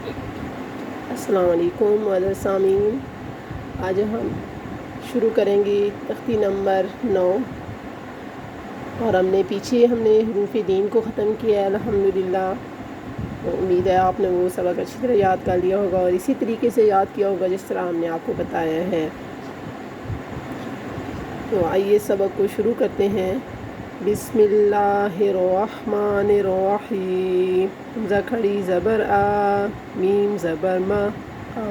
السلام علیکم وعلیکم سامعین، آج ہم شروع کریں گے تختی نمبر 9 اور ہم نے حروف دین کو ختم کیا ہے الحمدللہ۔ امید ہے آپ نے وہ سبق اچھی طرح یاد کر لیا ہوگا اور اسی طریقے سے یاد کیا ہوگا جس طرح ہم نے آپ کو بتایا ہے۔ تو آئیے سبق کو شروع کرتے ہیں۔ بسم اللہ الرحمن الرحیم۔ حمزہ کھڑی زبر آ، میم زبر ما،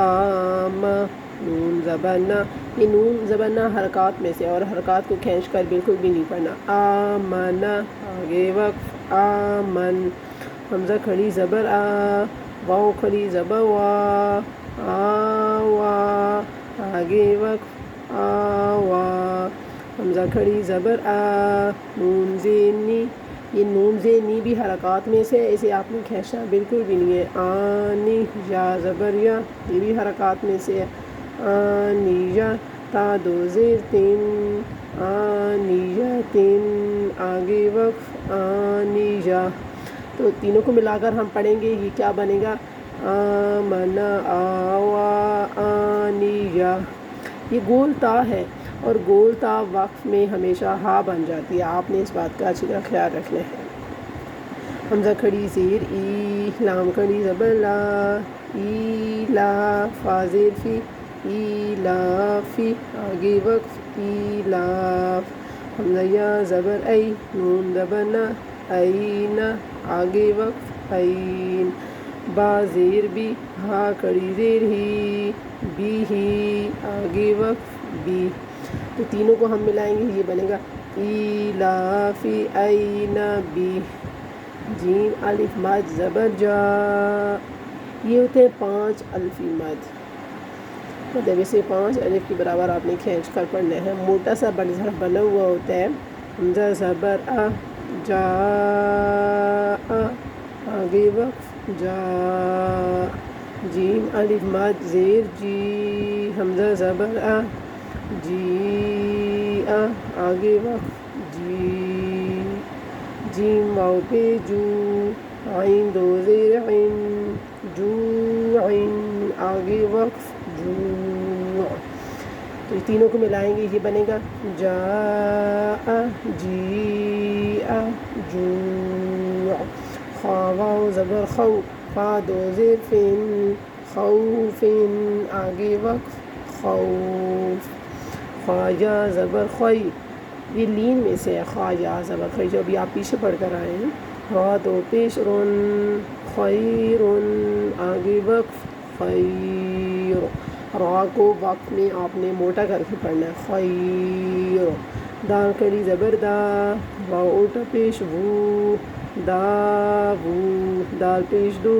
آم، نون زبر نا۔ یہ نون زبر نا حرکات میں سے، اور حرکات کو کھینچ کر بالکل بھی نہیں پڑھنا۔ آمنا، آگے وقف، آمن۔ حمزہ کھڑی زبر آ، واؤ کھڑی زبر وا، آوا، آگے وقف، آوا۔ حمزہ کھڑی زبر آ، نون زین نی۔ یہ نون زین نی بھی حرکات میں سے، اسے آپ نے کھینچنا بالکل بھی نہیں ہے۔ آنی، یا زبر یا، یہ بھی حرکات میں سے ہے۔ آنیجا، تا دو زیر تین، آنیجا تین، آگے وقف، آنیجا۔ تو تینوں کو ملا کر ہم پڑھیں گے، یہ کیا بنے گا؟ آمنا، آوا، آنیجا۔ یہ گول تا ہے، اور گول تا وقف میں ہمیشہ ہا بن جاتی ہے، آپ نے اس بات کا اچھی طرح خیال رکھنا ہے۔ حمزہ کھڑی زیر ای، لام کھڑی زبر لا، ای لا، فا زیر فی، ایلافی، آگے وقف، ایلاف۔ حمزہ یا زبر ای، نون زبر نا، اینا، آگے وقف، این۔ با زیر بی، ہا کھڑی زیر ہی، بی ہی، آگے وقف، بی۔ تو تینوں کو ہم ملائیں گے، یہ بنے گا ایلافی اینا بی۔ جیم الف مد زبر جا، یہ ہوتے ہیں 5 الفی مد، مطلب اسے 5 الف کے برابر آپ نے کھینچ کر پڑھنا ہے۔ موٹا سا بنا ہوا ہوتا ہے۔ حمزہ زبر آ، جا، آگے وقف، جا۔ جیم الف مد زیر جی، حمزہ زبر آ، جی آ، آگے وقف، جی۔ جیم واؤ پہ جو، عین دو زیر عین، جو عین، آگے وقف، جو۔ تو تینوں کو ملائیں گے، یہ بنے گا جا، جی، جو۔ خا واؤ زبر خو، فا دو زیر فن، خوفن، آگے وقف، خوف۔ خا یا زبر خوئی، یہ لین میں سے ہے، خا یا زبر خوئی، جو ابھی آپ پیچھے پڑھ کر آئے ہیں۔ را دو پیش رن، خیرن، آگے وقف، خیر۔ را کو وقف میں آپ نے موٹا کر کے پڑھنا ہے، خیر۔ دال کڑی زبر دا، واؤ الٹا پیش وو، داوو، دال پیش دو،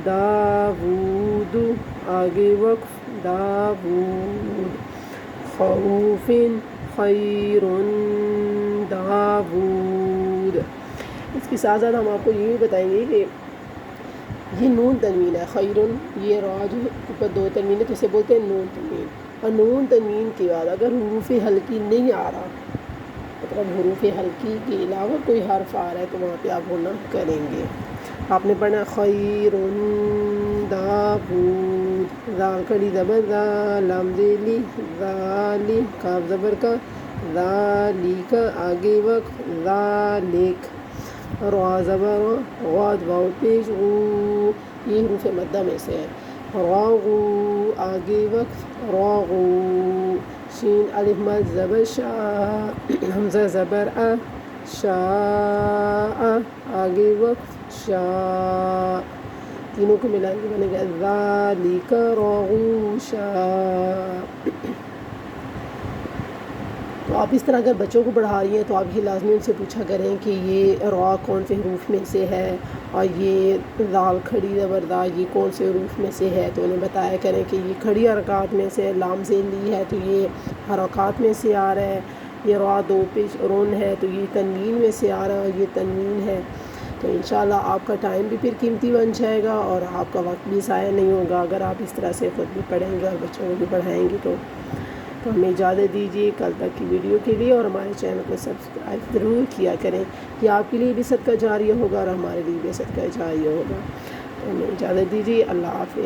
داوود، آگے وقف، داوود۔ خوفن، خیرن، داوود۔ اس کے ساتھ ساتھ ہم آپ کو یہ بھی بتائیں گے کہ یہ نون تنوین ہے، خیرن، یہ را جو اوپر 2 تنوین ہے تو اسے بولتے ہیں نون تنوین۔ اور نون تنوین کے بعد اگر حروف حلقی نہیں آ رہا، مطلب حروف حلقی کے علاوہ کوئی حرف آ رہا ہے، تو وہاں پہ آپ گنا کریں گے۔ آپ نے پڑھنا خیرن، داوود، زال کھڑی زبر زا، لام ذیلی، ذالی، کاف زبر کا، ذالیک، آگے وقف، ذالک۔ را زبر غاد، واؤ پیش غو، یہ حروف مدہ میں سے ہے، راغو، آگے وقف، راغو۔ شین الف مد زبر شا، حمزہ زبر آ، شاء، آگے وقف، شاء۔ تینوں کو ملا کے بنے گا ذالک راغوشا۔ تو آپ اس طرح اگر بچوں کو پڑھا رہی ہیں تو آپ یہ لازمی ان سے پوچھا کریں کہ یہ را کون سے حروف میں سے ہے، اور یہ ذال کھڑی زبر دا یہ کون سے حروف میں سے ہے، تو انہیں بتایا کریں کہ یہ کھڑی حرکات میں سے، لام ذیلی ہے تو یہ حرکات میں سے آ رہا ہے، یہ را 2 پیش رون ہے تو یہ تنوین میں سے آ رہا ہے، اور یہ تنوین ہے۔ تو انشاءاللہ آپ کا ٹائم بھی پھر قیمتی بن جائے گا، اور آپ کا وقت بھی ضائع نہیں ہوگا اگر آپ اس طرح سے خود بھی پڑھیں گے اور بچوں کو بھی پڑھائیں گے۔ تو ہمیں اجازت دیجیے کل تک کی ویڈیو کے لیے، اور ہمارے چینل کو سبسکرائب ضرور کیا کریں، یہ آپ کے لیے بھی صدقہ جاریہ ہوگا اور ہمارے لیے بھی صدقہ جاریہ ہوگا۔ ہمیں اجازت دیجیے، اللہ حافظ۔